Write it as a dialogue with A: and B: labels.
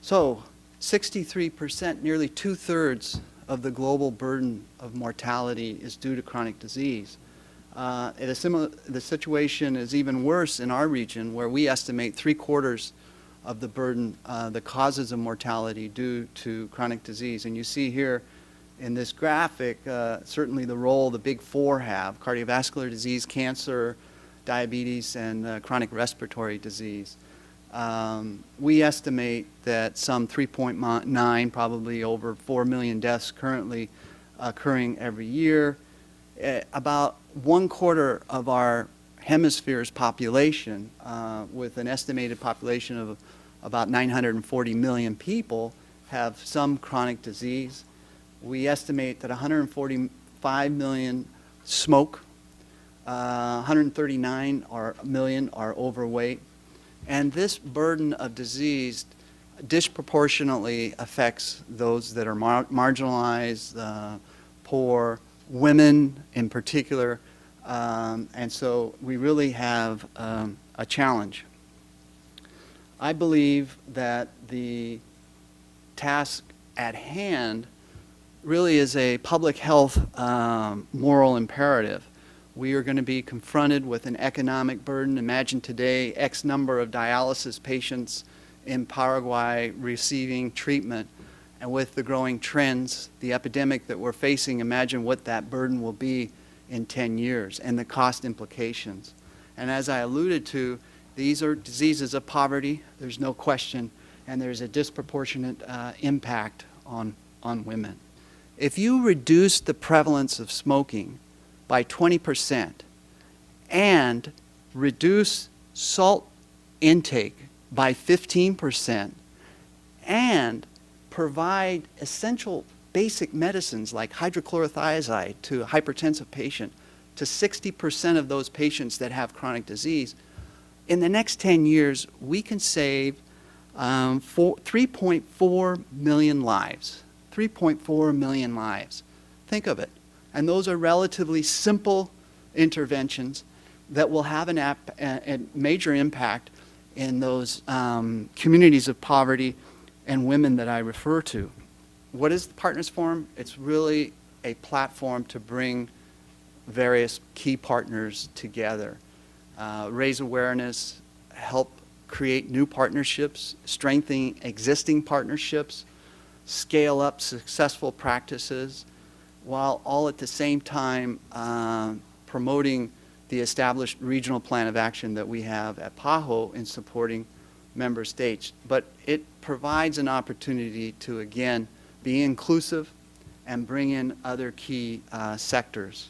A: So 63%, nearly 2/3 of the global burden of mortality is due to chronic disease. The situation is even worse in our region, where we estimate 3/4 of the burden, the causes of mortality due to chronic disease. And you see here in this graphic, certainly the role the big four have: cardiovascular disease, cancer, diabetes, and chronic respiratory disease. We estimate that some 3.9, probably over 4 million deaths currently occurring every year. About 1/4 of our hemisphere's population, with an estimated population of about 940 million people, have some chronic disease. We estimate that 145 million smoke, 139 million are overweight, and this burden of disease disproportionately affects those that are marginalized, poor, women in particular, and so we really have a challenge. I believe that the task at hand really is a public health moral imperative. We are going to be confronted with an economic burden. Imagine today X number of dialysis patients in Paraguay receiving treatment, and with the growing trends, the epidemic that we're facing, imagine what that burden will be in 10 years and the cost implications. And as I alluded to, these are diseases of poverty, there's no question, and there's a disproportionate impact on women. If you reduce the prevalence of smoking by 20% and reduce salt intake by 15% and provide essential basic medicines like hydrochlorothiazide to a hypertensive patient, to 60% of those patients that have chronic disease, in the next 10 years, we can save 3.4 million lives. 3.4 million lives. Think of it. And those are relatively simple interventions that will have a major impact in those communities of poverty and women that I refer to. What is the Partners Forum? It's really a platform to bring various key partners together, raise awareness, help create new partnerships, strengthen existing partnerships, scale up successful practices, while all at the same time promoting the established regional plan of action that we have at PAHO in supporting member states. But it provides an opportunity to, again, be inclusive and bring in other key sectors.